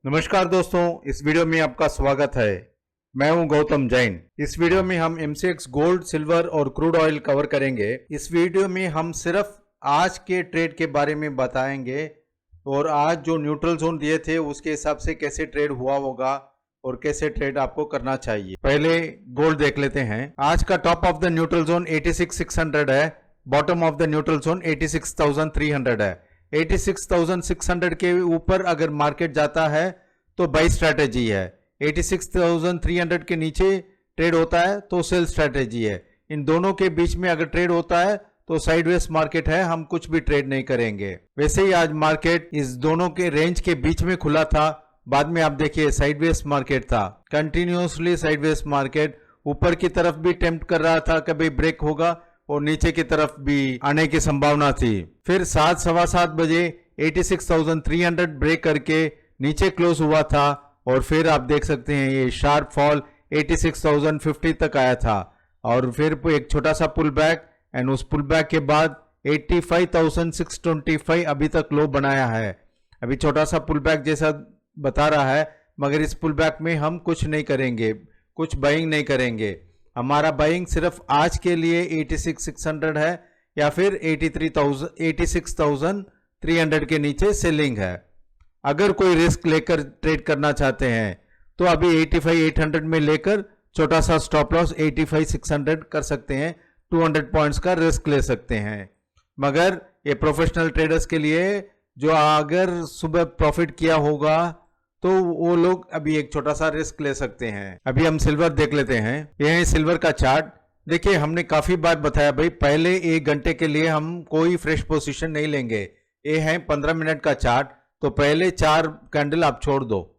नमस्कार दोस्तों, इस वीडियो में आपका स्वागत है। मैं हूं गौतम जैन। इस वीडियो में हम MCX गोल्ड, सिल्वर और क्रूड ऑयल कवर करेंगे। इस वीडियो में हम सिर्फ आज के ट्रेड के बारे में बताएंगे और आज जो न्यूट्रल जोन दिए थे उसके हिसाब से कैसे ट्रेड हुआ होगा और कैसे ट्रेड आपको करना चाहिए। पहले गोल्ड देख लेते हैं। आज का top of the neutral zone 86,600 है, bottom of the neutral zone 86,300 है। 86,600 के ऊपर अगर मार्केट जाता है तो बाई स्ट्रैटेजी है। 86,300 के नीचे ट्रेड होता है तो सेल स्ट्रैटेजी है। इन दोनों के बीच में अगर ट्रेड होता है तो साइडवेज मार्केट है, हम कुछ भी ट्रेड नहीं करेंगे। वैसे ही आज मार्केट इस दोनों के रेंज के बीच में खुला था, बाद में आप देखिए साइडवेज मार्केट था। कंटिन्यूसली साइडवेज मार्केट ऊपर की तरफ भी टेम्प्ट कर रहा था, कभी ब्रेक होगा और नीचे की तरफ भी आने की संभावना थी। फिर 7-7:15 बजे 86,300 ब्रेक करके नीचे क्लोज हुआ था और फिर आप देख सकते हैं ये शार्प फॉल 86,050 तक आया था और फिर एक छोटा सा पुल बैक एंड उस पुल बैक के बाद 85,625 अभी तक लो बनाया है। अभी छोटा सा पुल बैक जैसा बता रहा है, मगर इस पुल बैक में हम कुछ नहीं करेंगे, कुछ बाइंग नहीं करेंगे। हमारा बाइंग सिर्फ आज के लिए 86,600 है या फिर 86,300 के नीचे सेलिंग है। अगर कोई रिस्क लेकर ट्रेड करना चाहते हैं तो अभी 85,800 में लेकर छोटा सा स्टॉप लॉस 85,600 कर सकते हैं, 200 पॉइंट्स का रिस्क ले सकते हैं। मगर ये प्रोफेशनल ट्रेडर्स के लिए जो अगर सुबह प्रॉफिट किया होगा तो वो लोग अभी एक छोटा सा रिस्क ले सकते हैं। अभी हम सिल्वर देख लेते हैं। यह है सिल्वर का चार्ट। देखिए, हमने काफी बार बताया भाई, पहले 1 घंटे के लिए हम कोई फ्रेश पोजीशन नहीं लेंगे। ये है 15 मिनट का चार्ट, तो पहले 4 कैंडल आप छोड़ दो,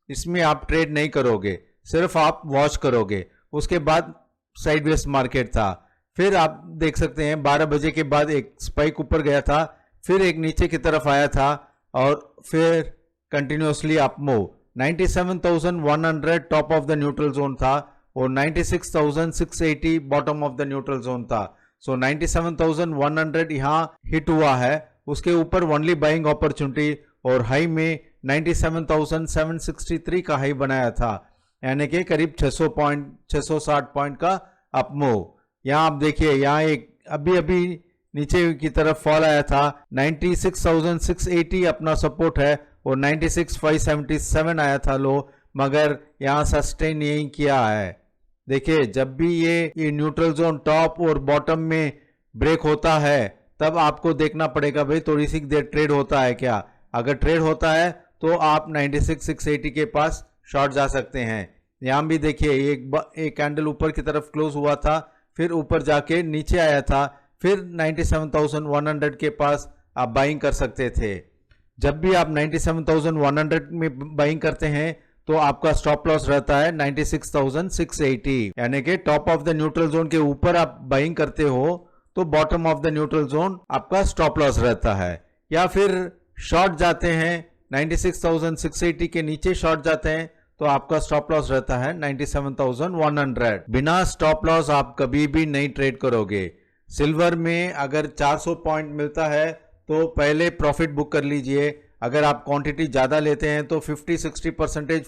इसमें आप ट्रेड नहीं करोगे, सिर्फ आप वॉच करोगे। उसके बाद साइडवेज मार्केट था। फिर आप देख सकते हैं 12 बजे के बाद एक स्पाइक ऊपर गया था, फिर एक नीचे की तरफ आया था और फिर continuously up move. 97,100 top of the neutral zone था और 96,680 bottom of the neutral zone था। सो 97,100 यहाँ हिट हुआ है, उसके ऊपर ओनली बाइंग अपॉर्चुनिटी और हाई में 97,763 का हाई बनाया था, यानी कि करीब 660 पॉइंट का अप मूव। यहाँ आप देखिए, यहाँ एक अभी नीचे की तरफ फॉल आया था। 96,680 अपना सपोर्ट है और 96,577 आया था लो, मगर यहाँ सस्टेन नहीं किया है। देखिए, जब भी ये न्यूट्रल जोन टॉप और बॉटम में ब्रेक होता है तब आपको देखना पड़ेगा भाई थोड़ी सी देर ट्रेड होता है क्या। अगर ट्रेड होता है तो आप 96,680 के पास शॉर्ट जा सकते हैं। यहाँ भी देखिए एक कैंडल ऊपर की तरफ क्लोज हुआ था, फिर ऊपर जाके नीचे आया था, फिर 97,100 के पास आप बाइंग कर सकते थे। जब भी आप 97,100 में बाइंग करते हैं तो आपका स्टॉप लॉस रहता है 96,680, यानी कि top of the neutral zone के ऊपर आप बाइंग करते हो तो bottom of the neutral zone आपका स्टॉप लॉस रहता है। या फिर शॉर्ट जाते हैं 96,680 के नीचे शॉर्ट जाते हैं तो आपका स्टॉप लॉस रहता है 97,100। बिना स्टॉप लॉस आप कभी भी नहीं ट्रेड करोगे। सिल्वर में अगर 400 पॉइंट मिलता है तो पहले प्रॉफिट बुक कर लीजिए। अगर आप क्वांटिटी ज़्यादा लेते हैं तो 50-60%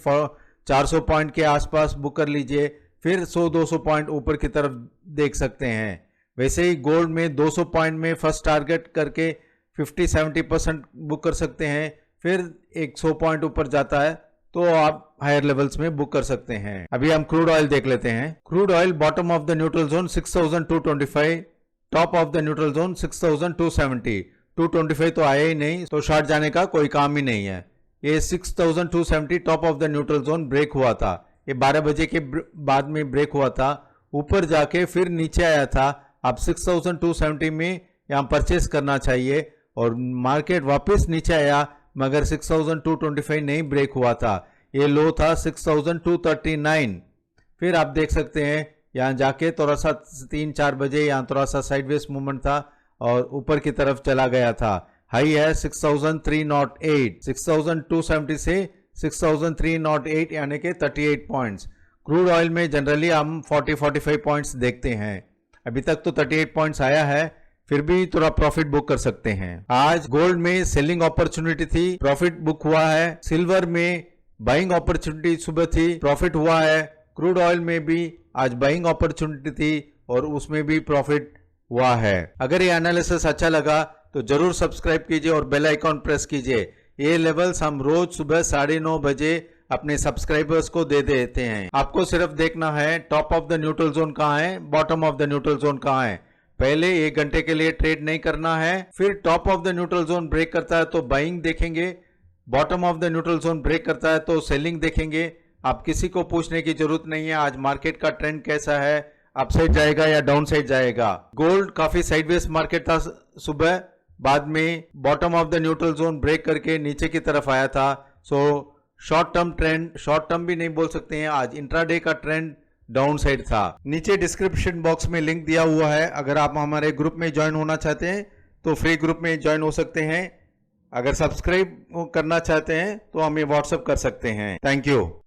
400 पॉइंट के आसपास बुक कर लीजिए, फिर 100-200 पॉइंट ऊपर की तरफ देख सकते हैं। वैसे ही गोल्ड में 200 पॉइंट में फर्स्ट टारगेट करके 50-70% बुक कर सकते हैं, फिर 100 पॉइंट ऊपर जाता है तो आप हायर लेवल्स में बुक कर सकते हैं। अभी हम क्रूड ऑयल देख लेते हैं। Crude oil bottom of the neutral zone 6,225, top of the neutral zone 6,270। 225 तो आया ही नहीं, तो शॉर्ट जाने का कोई काम ही नहीं है। ये 6,270 top of the neutral zone break हुआ था, ये 12 बजे के बाद में ब्रेक हुआ था, ऊपर जाके फिर नीचे आया था। अब 6,270 में यहाँ परचेस करना चाहिए और मार्केट वापस नीचे आया, मगर 6,225 नहीं ब्रेक हुआ था। ये लो था 6,239। फिर आप देख सकते हैं यहाँ जाके थोड़ा सा 3-4 बजे यहाँ थोड़ा सा साइडवेज मूवमेंट था और ऊपर की तरफ चला गया था। हाई है 6,308, 6,270 से 6,308 यानी कि 38 पॉइंट्स। क्रूड ऑयल में जनरली हम 40-45 पॉइंट्स देखते हैं, अभी तक तो 38 पॉइंट्स आया है, फिर भी थोड़ा प्रॉफिट बुक कर सकते हैं। आज गोल्ड में सेलिंग अपॉर्चुनिटी थी, प्रॉफिट बुक हुआ है। सिल्वर में बाइंग अपॉर्चुनिटी सुबह थी, प्रॉफिट हुआ है। क्रूड ऑयल में भी आज बाइंग अपॉर्चुनिटी थी और उसमें भी प्रॉफिट हुआ है। अगर ये एनालिसिस अच्छा लगा तो जरूर सब्सक्राइब कीजिए और बेल आइकॉन प्रेस कीजिए। ये लेवल्स हम रोज सुबह 9:30 बजे अपने सब्सक्राइबर्स को दे देते हैं। आपको सिर्फ देखना है top of the neutral zone कहाँ है, bottom of the neutral zone कहाँ है। पहले 1 घंटे के लिए ट्रेड नहीं करना है, फिर top of the neutral zone break करता है तो बाइंग देखेंगे, bottom of the neutral zone break करता है तो सेलिंग देखेंगे। आप किसी को पूछने की जरूरत नहीं है आज मार्केट का ट्रेंड कैसा है, अपसाइड जाएगा या डाउन साइड जाएगा। गोल्ड काफी साइडवेज मार्केट था सुबह, बाद में bottom of the neutral zone break करके नीचे की तरफ आया था। So short term trend, short term भी नहीं बोल सकते हैं, आज इंट्राडे का ट्रेंड डाउन साइड था। नीचे डिस्क्रिप्शन बॉक्स में लिंक दिया हुआ है, अगर आप हमारे ग्रुप में ज्वाइन होना चाहते हैं तो फ्री ग्रुप में ज्वाइन हो सकते हैं। अगर सब्सक्राइब करना चाहते हैं तो हमें व्हाट्सएप कर सकते हैं। Thank you.